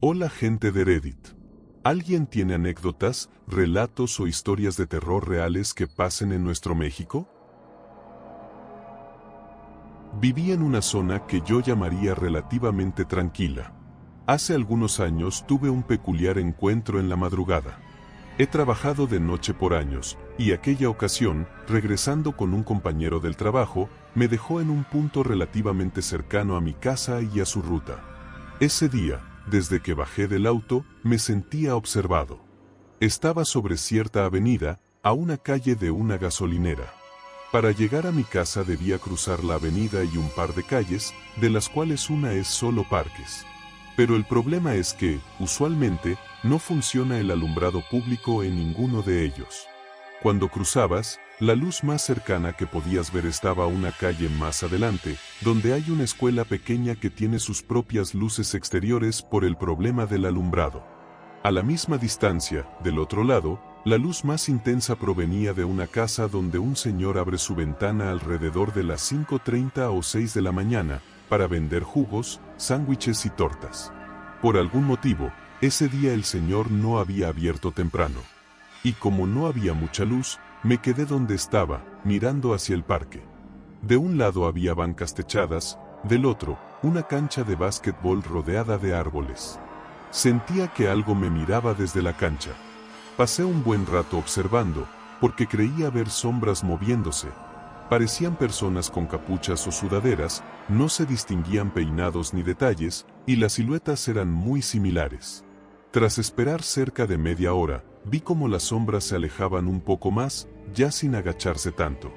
Hola gente de Reddit. ¿Alguien tiene anécdotas, relatos o historias de terror reales que pasen en nuestro México? Viví en una zona que yo llamaría relativamente tranquila. Hace algunos años tuve un peculiar encuentro en la madrugada. He trabajado de noche por años, y aquella ocasión, regresando con un compañero del trabajo, me dejó en un punto relativamente cercano a mi casa y a su ruta. Ese día, desde que bajé del auto, me sentía observado. Estaba sobre cierta avenida, a una calle de una gasolinera. Para llegar a mi casa debía cruzar la avenida y un par de calles, de las cuales una es solo parques. Pero el problema es que, usualmente, no funciona el alumbrado público en ninguno de ellos. Cuando cruzabas, la luz más cercana que podías ver estaba una calle más adelante, donde hay una escuela pequeña que tiene sus propias luces exteriores por el problema del alumbrado. A la misma distancia, del otro lado, la luz más intensa provenía de una casa donde un señor abre su ventana alrededor de las 5:30 o 6 de la mañana, para vender jugos, sándwiches y tortas. Por algún motivo, ese día el señor no había abierto temprano. Y como no había mucha luz, me quedé donde estaba, mirando hacia el parque. De un lado había bancas techadas, del otro, una cancha de básquetbol rodeada de árboles. Sentía que algo me miraba desde la cancha. Pasé un buen rato observando, porque creía ver sombras moviéndose. Parecían personas con capuchas o sudaderas, no se distinguían peinados ni detalles, y las siluetas eran muy similares. Tras esperar cerca de media hora, vi cómo las sombras se alejaban un poco más, ya sin agacharse tanto.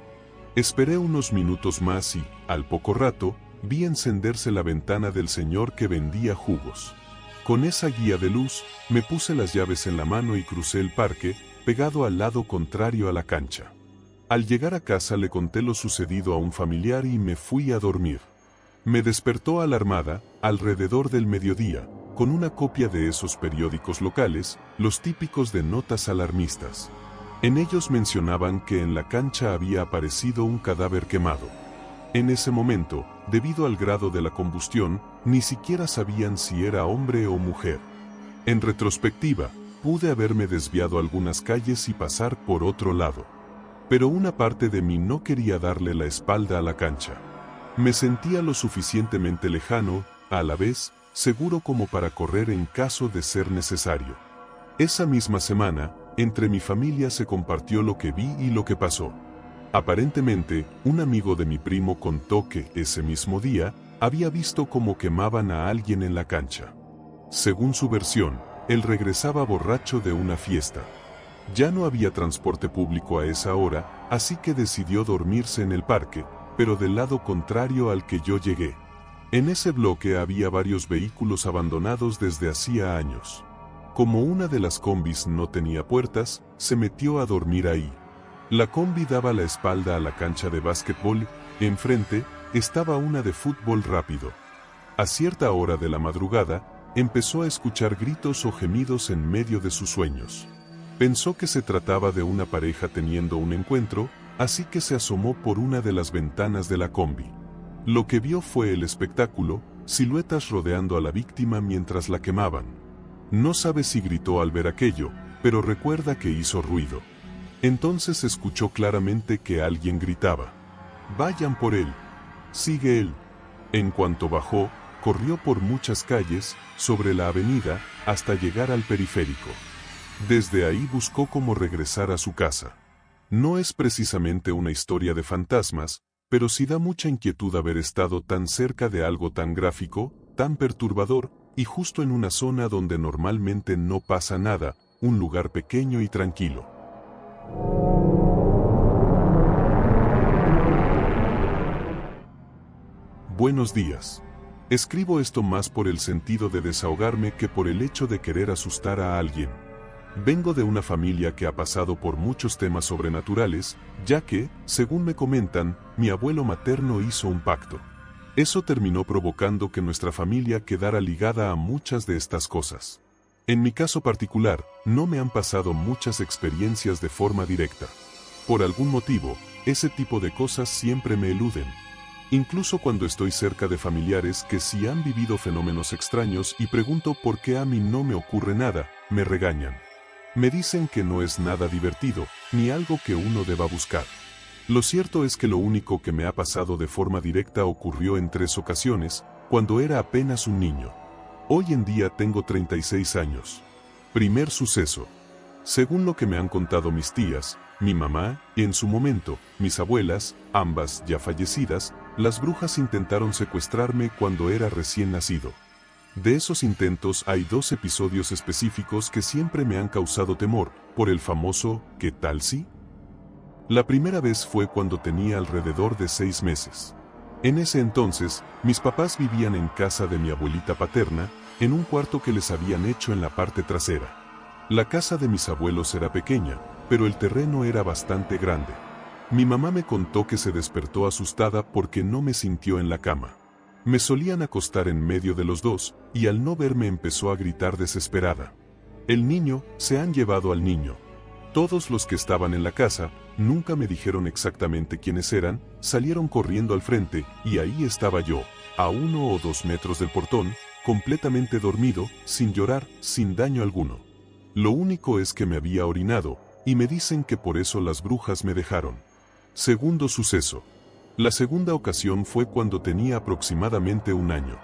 Esperé unos minutos más y, al poco rato, vi encenderse la ventana del señor que vendía jugos. Con esa guía de luz, me puse las llaves en la mano y crucé el parque, pegado al lado contrario a la cancha. Al llegar a casa le conté lo sucedido a un familiar y me fui a dormir. Me despertó alarmada, alrededor del mediodía, con una copia de esos periódicos locales, los típicos de notas alarmistas. En ellos mencionaban que en la cancha había aparecido un cadáver quemado. En ese momento, debido al grado de la combustión, ni siquiera sabían si era hombre o mujer. En retrospectiva, pude haberme desviado algunas calles y pasar por otro lado. Pero una parte de mí no quería darle la espalda a la cancha. Me sentía lo suficientemente lejano, a la vez, seguro como para correr en caso de ser necesario. Esa misma semana, entre mi familia se compartió lo que vi y lo que pasó. Aparentemente, un amigo de mi primo contó que, ese mismo día, había visto cómo quemaban a alguien en la cancha. Según su versión, él regresaba borracho de una fiesta. Ya no había transporte público a esa hora, así que decidió dormirse en el parque, pero del lado contrario al que yo llegué. En ese bloque había varios vehículos abandonados desde hacía años. Como una de las combis no tenía puertas, se metió a dormir ahí. La combi daba la espalda a la cancha de básquetbol, enfrente estaba una de fútbol rápido. A cierta hora de la madrugada, empezó a escuchar gritos o gemidos en medio de sus sueños. Pensó que se trataba de una pareja teniendo un encuentro, así que se asomó por una de las ventanas de la combi. Lo que vio fue el espectáculo, siluetas rodeando a la víctima mientras la quemaban. No sabe si gritó al ver aquello, pero recuerda que hizo ruido. Entonces escuchó claramente que alguien gritaba: «Vayan por él. Sigue él». En cuanto bajó, corrió por muchas calles, sobre la avenida, hasta llegar al periférico. Desde ahí buscó cómo regresar a su casa. No es precisamente una historia de fantasmas, pero sí da mucha inquietud haber estado tan cerca de algo tan gráfico, tan perturbador, y justo en una zona donde normalmente no pasa nada, un lugar pequeño y tranquilo. Buenos días. Escribo esto más por el sentido de desahogarme que por el hecho de querer asustar a alguien. Vengo de una familia que ha pasado por muchos temas sobrenaturales, ya que, según me comentan, mi abuelo materno hizo un pacto. Eso terminó provocando que nuestra familia quedara ligada a muchas de estas cosas. En mi caso particular, no me han pasado muchas experiencias de forma directa. Por algún motivo, ese tipo de cosas siempre me eluden. Incluso cuando estoy cerca de familiares que sí han vivido fenómenos extraños y pregunto por qué a mí no me ocurre nada, me regañan. Me dicen que no es nada divertido, ni algo que uno deba buscar. Lo cierto es que lo único que me ha pasado de forma directa ocurrió en 3 ocasiones, cuando era apenas un niño. Hoy en día tengo 36 años. Primer suceso. Según lo que me han contado mis tías, mi mamá, y en su momento, mis abuelas, ambas ya fallecidas, las brujas intentaron secuestrarme cuando era recién nacido. De esos intentos hay 2 episodios específicos que siempre me han causado temor, por el famoso ¿qué tal si? La primera vez fue cuando tenía alrededor de 6 meses. En ese entonces, mis papás vivían en casa de mi abuelita paterna, en un cuarto que les habían hecho en la parte trasera. La casa de mis abuelos era pequeña, pero el terreno era bastante grande. Mi mamá me contó que se despertó asustada porque no me sintió en la cama. Me solían acostar en medio de los dos, y al no verme empezó a gritar desesperada. El niño, se han llevado al niño. Todos los que estaban en la casa, nunca me dijeron exactamente quiénes eran, salieron corriendo al frente, y ahí estaba yo, a 1 o 2 metros del portón, completamente dormido, sin llorar, sin daño alguno. Lo único es que me había orinado, y me dicen que por eso las brujas me dejaron. Segundo suceso. La segunda ocasión fue cuando tenía aproximadamente 1 año.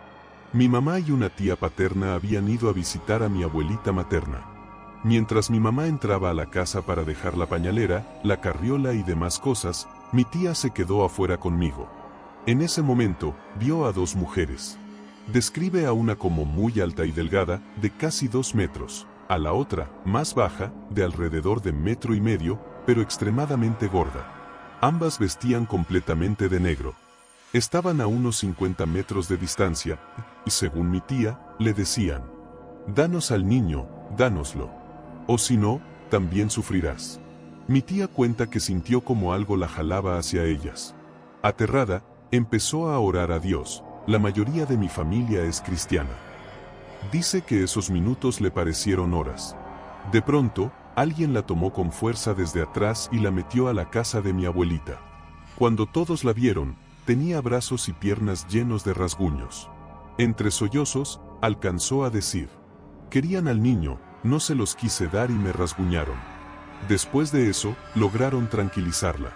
Mi mamá y una tía paterna habían ido a visitar a mi abuelita materna. Mientras mi mamá entraba a la casa para dejar la pañalera, la carriola y demás cosas, mi tía se quedó afuera conmigo. En ese momento, vio a 2 mujeres. Describe a una como muy alta y delgada, de casi 2 metros, a la otra, más baja, de alrededor de 1,5 metros, pero extremadamente gorda. Ambas vestían completamente de negro. Estaban a unos 50 metros de distancia, y según mi tía, le decían: «Danos al niño, dánoslo. O si no, también sufrirás». Mi tía cuenta que sintió como algo la jalaba hacia ellas. Aterrada, empezó a orar a Dios. La mayoría de mi familia es cristiana. Dice que esos minutos le parecieron horas. De pronto, alguien la tomó con fuerza desde atrás y la metió a la casa de mi abuelita. Cuando todos la vieron, tenía brazos y piernas llenos de rasguños. Entre sollozos, alcanzó a decir: «Querían al niño, no se los quise dar y me rasguñaron». Después de eso, lograron tranquilizarla.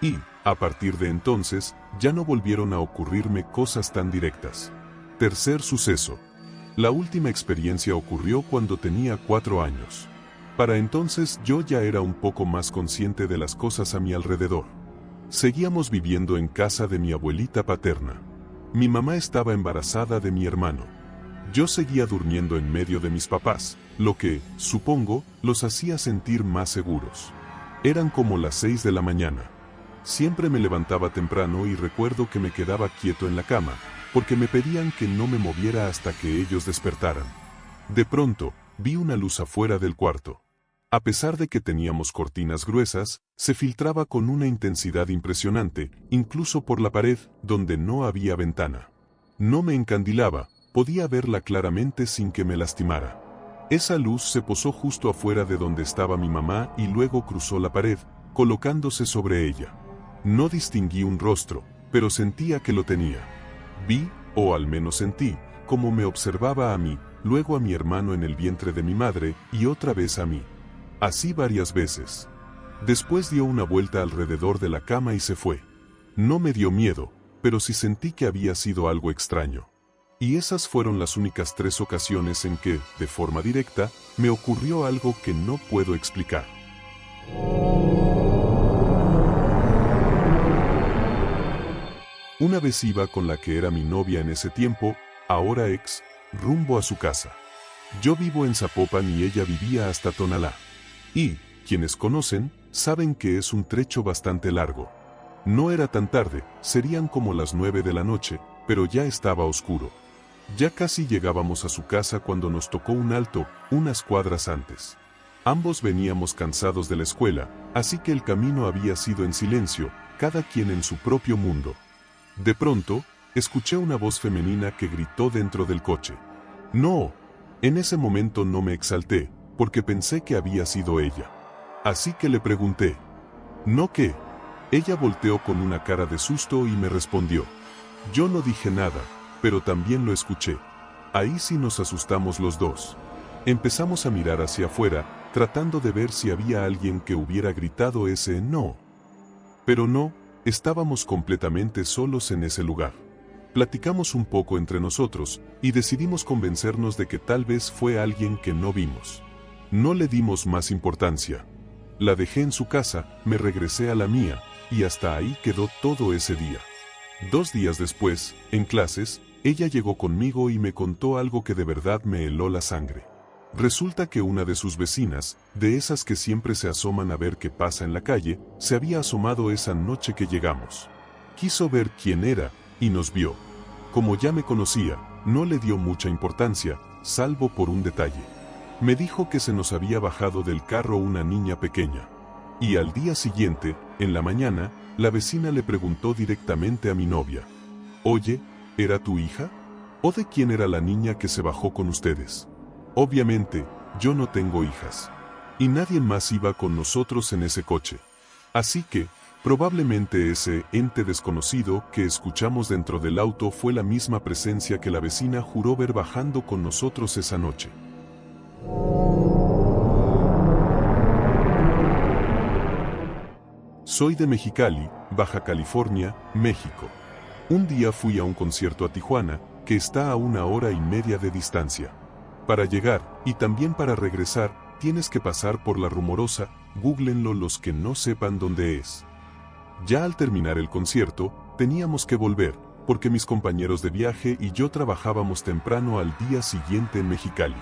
Y, a partir de entonces, ya no volvieron a ocurrirme cosas tan directas. Tercer suceso. La última experiencia ocurrió cuando tenía 4 años. Para entonces yo ya era un poco más consciente de las cosas a mi alrededor. Seguíamos viviendo en casa de mi abuelita paterna. Mi mamá estaba embarazada de mi hermano. Yo seguía durmiendo en medio de mis papás, lo que, supongo, los hacía sentir más seguros. Eran como las 6 de la mañana. Siempre me levantaba temprano y recuerdo que me quedaba quieto en la cama, porque me pedían que no me moviera hasta que ellos despertaran. De pronto, vi una luz afuera del cuarto. A pesar de que teníamos cortinas gruesas, se filtraba con una intensidad impresionante, incluso por la pared, donde no había ventana. No me encandilaba, podía verla claramente sin que me lastimara. Esa luz se posó justo afuera de donde estaba mi mamá y luego cruzó la pared, colocándose sobre ella. No distinguí un rostro, pero sentía que lo tenía. Vi, o al menos sentí, como me observaba a mí, luego a mi hermano en el vientre de mi madre, y otra vez a mí. Así varias veces. Después dio una vuelta alrededor de la cama y se fue. No me dio miedo, pero sí sentí que había sido algo extraño. Y esas fueron las únicas 3 ocasiones en que, de forma directa, me ocurrió algo que no puedo explicar. Una vez iba con la que era mi novia en ese tiempo, ahora ex, rumbo a su casa. Yo vivo en Zapopan y ella vivía hasta Tonalá. Y, quienes conocen, saben que es un trecho bastante largo. No era tan tarde, serían como las 9 de la noche, pero ya estaba oscuro. Ya casi llegábamos a su casa cuando nos tocó un alto, unas cuadras antes. Ambos veníamos cansados de la escuela, así que el camino había sido en silencio, cada quien en su propio mundo. De pronto, escuché una voz femenina que gritó dentro del coche. ¡No! En ese momento no me exalté, porque pensé que había sido ella. Así que le pregunté: ¿no qué? Ella volteó con una cara de susto y me respondió: Yo no dije nada, pero también lo escuché. Ahí sí nos asustamos los dos. Empezamos a mirar hacia afuera, tratando de ver si había alguien que hubiera gritado ese no. Pero no, estábamos completamente solos en ese lugar. Platicamos un poco entre nosotros, y decidimos convencernos de que tal vez fue alguien que no vimos. No le dimos más importancia. La dejé en su casa, me regresé a la mía, y hasta ahí quedó todo ese día. 2 días después, en clases, ella llegó conmigo y me contó algo que de verdad me heló la sangre. Resulta que una de sus vecinas, de esas que siempre se asoman a ver qué pasa en la calle, se había asomado esa noche que llegamos. Quiso ver quién era, y nos vio. Como ya me conocía, no le dio mucha importancia, salvo por un detalle. Me dijo que se nos había bajado del carro una niña pequeña. Y al día siguiente, en la mañana, la vecina le preguntó directamente a mi novia: «Oye, ¿era tu hija? ¿O de quién era la niña que se bajó con ustedes?». Obviamente, yo no tengo hijas. Y nadie más iba con nosotros en ese coche. Así que, probablemente ese ente desconocido que escuchamos dentro del auto fue la misma presencia que la vecina juró ver bajando con nosotros esa noche. Soy de Mexicali, Baja California, México. Un día fui a un concierto a Tijuana, que está a 1 hora y media de distancia. Para llegar, y también para regresar, tienes que pasar por La Rumorosa, googleenlo los que no sepan dónde es. Ya al terminar el concierto, teníamos que volver, porque mis compañeros de viaje y yo trabajábamos temprano al día siguiente en Mexicali.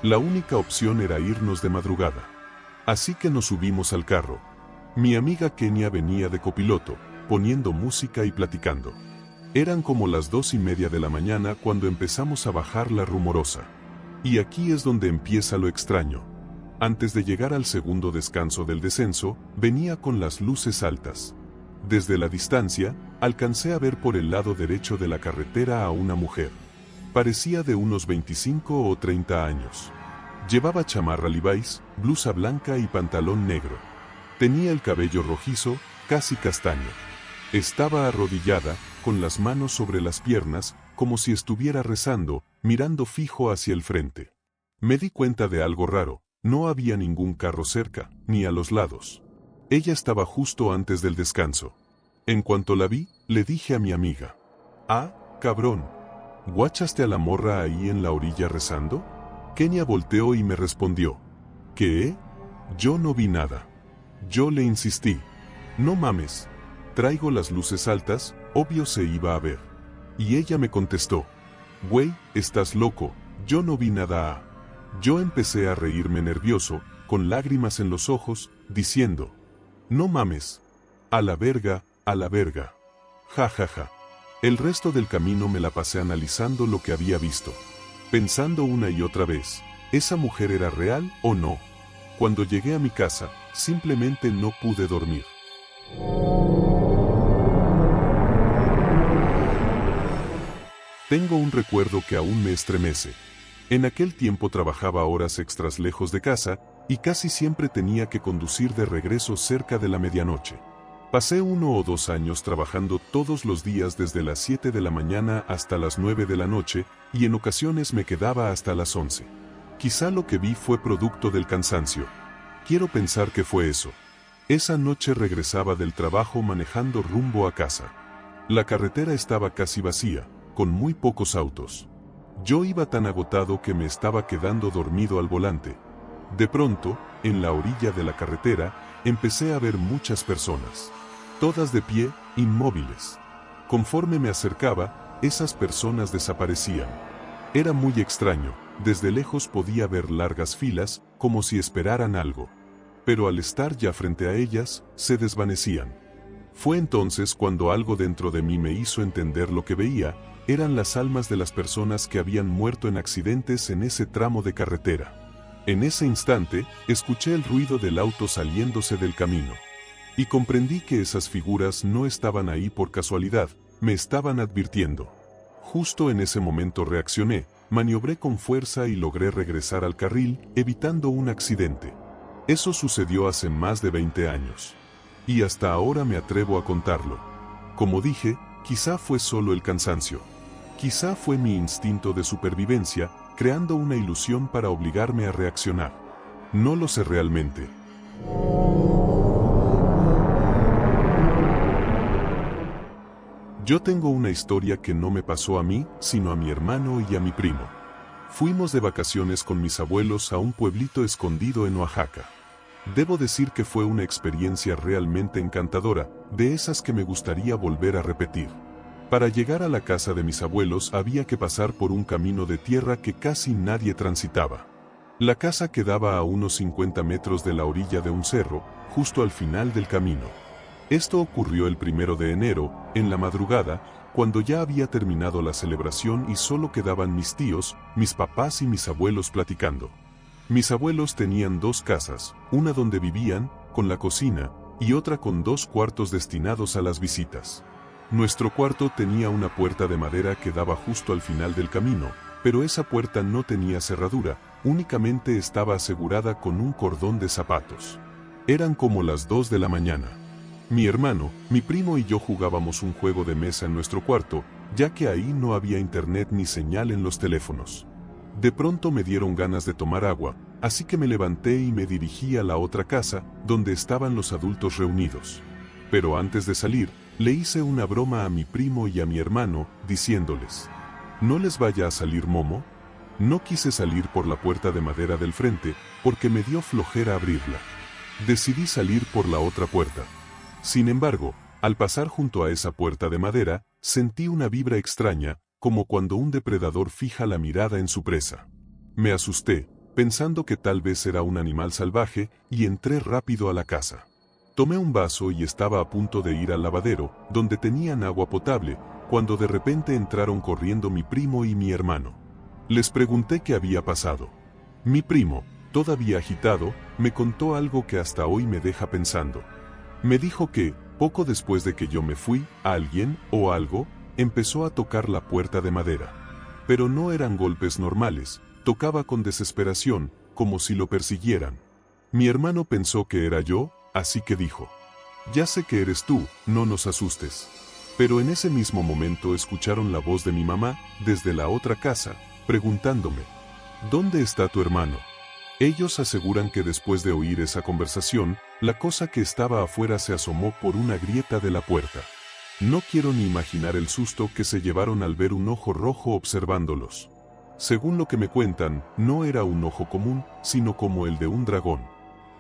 La única opción era irnos de madrugada. Así que nos subimos al carro. Mi amiga Kenia venía de copiloto, poniendo música y platicando. Eran como las 2:30 de la mañana cuando empezamos a bajar La Rumorosa. Y aquí es donde empieza lo extraño. Antes de llegar al segundo descanso del descenso, venía con las luces altas. Desde la distancia, alcancé a ver por el lado derecho de la carretera a una mujer. Parecía de unos 25 o 30 años. Llevaba chamarra Levi's, blusa blanca y pantalón negro. Tenía el cabello rojizo, casi castaño. Estaba arrodillada, con las manos sobre las piernas, como si estuviera rezando, mirando fijo hacia el frente. Me di cuenta de algo raro, no había ningún carro cerca, ni a los lados. Ella estaba justo antes del descanso. En cuanto la vi, le dije a mi amiga: «Ah, cabrón, ¿guachaste a la morra ahí en la orilla rezando?». Kenia volteó y me respondió: «¿Qué? Yo no vi nada». Yo le insistí: «No mames, traigo las luces altas, obvio se iba a ver». Y ella me contestó: «Güey, estás loco, yo no vi nada». Yo empecé a reírme nervioso, con lágrimas en los ojos, diciendo: «No mames. A la verga, a la verga». Ja ja ja. El resto del camino me la pasé analizando lo que había visto. Pensando una y otra vez, ¿esa mujer era real o no? Cuando llegué a mi casa, simplemente no pude dormir. Tengo un recuerdo que aún me estremece. En aquel tiempo trabajaba horas extras lejos de casa, y casi siempre tenía que conducir de regreso cerca de la medianoche. Pasé 1 o 2 años trabajando todos los días desde las 7 de la mañana hasta las 9 de la noche, y en ocasiones me quedaba hasta las 11. Quizá lo que vi fue producto del cansancio. Quiero pensar que fue eso. Esa noche regresaba del trabajo manejando rumbo a casa. La carretera estaba casi vacía, con muy pocos autos. Yo iba tan agotado que me estaba quedando dormido al volante. De pronto, en la orilla de la carretera, empecé a ver muchas personas. Todas de pie, inmóviles. Conforme me acercaba, esas personas desaparecían. Era muy extraño, desde lejos podía ver largas filas, como si esperaran algo. Pero al estar ya frente a ellas, se desvanecían. Fue entonces cuando algo dentro de mí me hizo entender lo que veía. Eran las almas de las personas que habían muerto en accidentes en ese tramo de carretera. En ese instante, escuché el ruido del auto saliéndose del camino. Y comprendí que esas figuras no estaban ahí por casualidad, me estaban advirtiendo. Justo en ese momento reaccioné, maniobré con fuerza y logré regresar al carril, evitando un accidente. Eso sucedió hace más de 20 años. Y hasta ahora me atrevo a contarlo. Como dije, Quizá fue solo el cansancio. Quizá fue mi instinto de supervivencia, creando una ilusión para obligarme a reaccionar. No lo sé realmente. Yo tengo una historia que no me pasó a mí, sino a mi hermano y a mi primo. Fuimos de vacaciones con mis abuelos a un pueblito escondido en Oaxaca. Debo decir que fue una experiencia realmente encantadora, de esas que me gustaría volver a repetir. Para llegar a la casa de mis abuelos había que pasar por un camino de tierra que casi nadie transitaba. La casa quedaba a unos 50 metros de la orilla de un cerro, justo al final del camino. Esto ocurrió el 1 de enero, en la madrugada, cuando ya había terminado la celebración y solo quedaban mis tíos, mis papás y mis abuelos platicando. Mis abuelos tenían 2 casas, una donde vivían, con la cocina, y otra con 2 cuartos destinados a las visitas. Nuestro cuarto tenía una puerta de madera que daba justo al final del camino, pero esa puerta no tenía cerradura, únicamente estaba asegurada con un cordón de zapatos. Eran como las 2 de la mañana. Mi hermano, mi primo y yo jugábamos un juego de mesa en nuestro cuarto, ya que ahí no había internet ni señal en los teléfonos. De pronto me dieron ganas de tomar agua, así que me levanté y me dirigí a la otra casa, donde estaban los adultos reunidos. Pero antes de salir, le hice una broma a mi primo y a mi hermano, diciéndoles: ¿no les vaya a salir momo? No quise salir por la puerta de madera del frente, porque me dio flojera abrirla. Decidí salir por la otra puerta. Sin embargo, al pasar junto a esa puerta de madera, sentí una vibra extraña, como cuando un depredador fija la mirada en su presa. Me asusté, pensando que tal vez era un animal salvaje, y entré rápido a la casa. Tomé un vaso y estaba a punto de ir al lavadero, donde tenían agua potable, cuando de repente entraron corriendo mi primo y mi hermano. Les pregunté qué había pasado. Mi primo, todavía agitado, me contó algo que hasta hoy me deja pensando. Me dijo que, poco después de que yo me fui, alguien, o algo, empezó a tocar la puerta de madera. Pero no eran golpes normales, tocaba con desesperación, como si lo persiguieran. Mi hermano pensó que era yo, así que dijo: ya sé que eres tú, no nos asustes. Pero en ese mismo momento escucharon la voz de mi mamá, desde la otra casa, preguntándome: ¿dónde está tu hermano? Ellos aseguran que después de oír esa conversación, la cosa que estaba afuera se asomó por una grieta de la puerta. No quiero ni imaginar el susto que se llevaron al ver un ojo rojo observándolos. Según lo que me cuentan, no era un ojo común, sino como el de un dragón.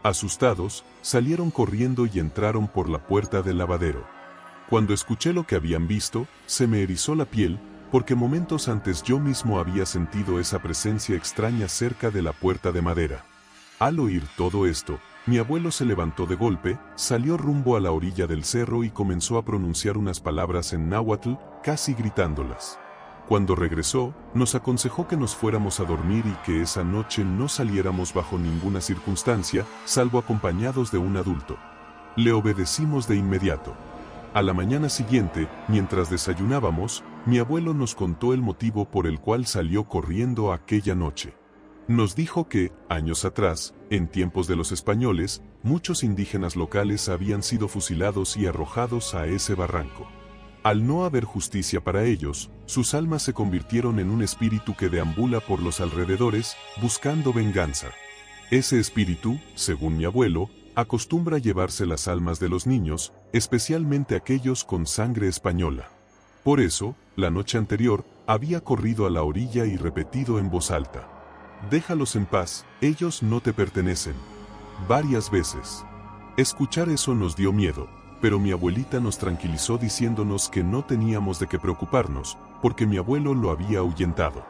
Asustados, salieron corriendo y entraron por la puerta del lavadero. Cuando escuché lo que habían visto, se me erizó la piel, porque momentos antes yo mismo había sentido esa presencia extraña cerca de la puerta de madera. Al oír todo esto, mi abuelo se levantó de golpe, salió rumbo a la orilla del cerro y comenzó a pronunciar unas palabras en náhuatl, casi gritándolas. Cuando regresó, nos aconsejó que nos fuéramos a dormir y que esa noche no saliéramos bajo ninguna circunstancia, salvo acompañados de un adulto. Le obedecimos de inmediato. A la mañana siguiente, mientras desayunábamos, mi abuelo nos contó el motivo por el cual salió corriendo aquella noche. Nos dijo que, años atrás, en tiempos de los españoles, muchos indígenas locales habían sido fusilados y arrojados a ese barranco. Al no haber justicia para ellos, sus almas se convirtieron en un espíritu que deambula por los alrededores, buscando venganza. Ese espíritu, según mi abuelo, acostumbra llevarse las almas de los niños, especialmente aquellos con sangre española. Por eso, la noche anterior, había corrido a la orilla y repetido en voz alta: déjalos en paz, ellos no te pertenecen. Varias veces. Escuchar eso nos dio miedo, pero mi abuelita nos tranquilizó diciéndonos que no teníamos de qué preocuparnos, porque mi abuelo lo había ahuyentado.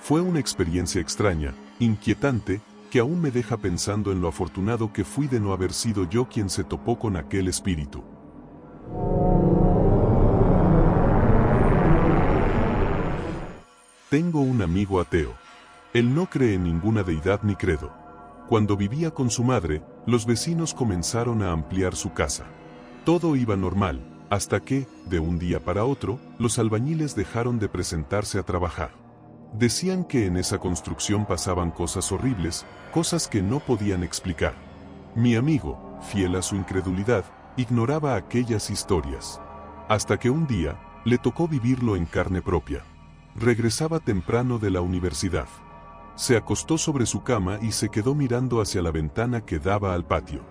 Fue una experiencia extraña, inquietante, que aún me deja pensando en lo afortunado que fui de no haber sido yo quien se topó con aquel espíritu. Tengo un amigo ateo. Él no cree en ninguna deidad ni credo. Cuando vivía con su madre, los vecinos comenzaron a ampliar su casa. Todo iba normal, hasta que, de un día para otro, los albañiles dejaron de presentarse a trabajar. Decían que en esa construcción pasaban cosas horribles, cosas que no podían explicar. Mi amigo, fiel a su incredulidad, ignoraba aquellas historias. Hasta que un día, Le tocó vivirlo en carne propia. Regresaba temprano de la universidad. Se acostó sobre su cama y se quedó mirando hacia la ventana que daba al patio.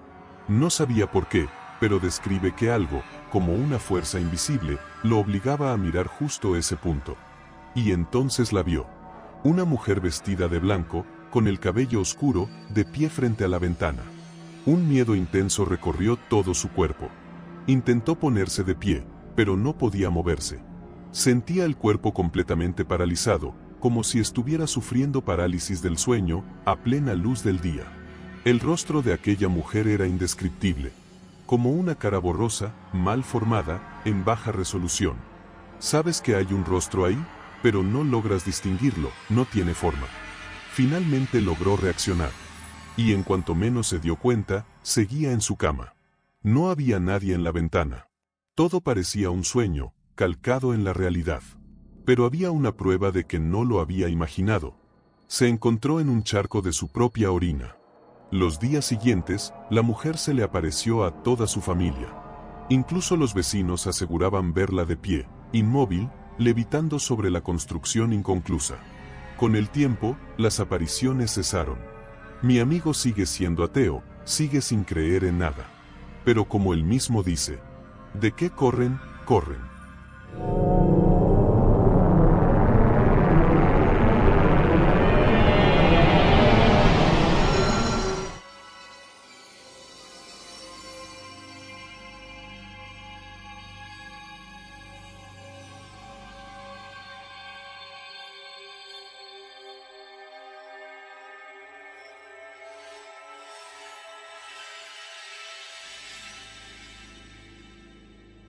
No sabía por qué, pero describe que algo, como una fuerza invisible, lo obligaba a mirar justo ese punto. Y entonces la vio. Una mujer vestida de blanco, con el cabello oscuro, de pie frente a la ventana. Un miedo intenso recorrió todo su cuerpo. Intentó ponerse de pie, pero no podía moverse. Sentía el cuerpo completamente paralizado, como si estuviera sufriendo parálisis del sueño, a plena luz del día. El rostro de aquella mujer era indescriptible, como una cara borrosa, mal formada, en baja resolución. Sabes que hay un rostro ahí, pero no logras distinguirlo, no tiene forma. Finalmente logró reaccionar. Y en cuanto menos se dio cuenta, seguía en su cama. No había nadie en la ventana. Todo parecía un sueño, calcado en la realidad. Pero había una prueba de que no lo había imaginado. Se encontró en un charco de su propia orina. Los días siguientes, la mujer se le apareció a toda su familia. Incluso los vecinos aseguraban verla de pie, inmóvil, levitando sobre la construcción inconclusa. Con el tiempo, las apariciones cesaron. Mi amigo sigue siendo ateo, sigue sin creer en nada. Pero como él mismo dice, ¿de qué corren? Corren.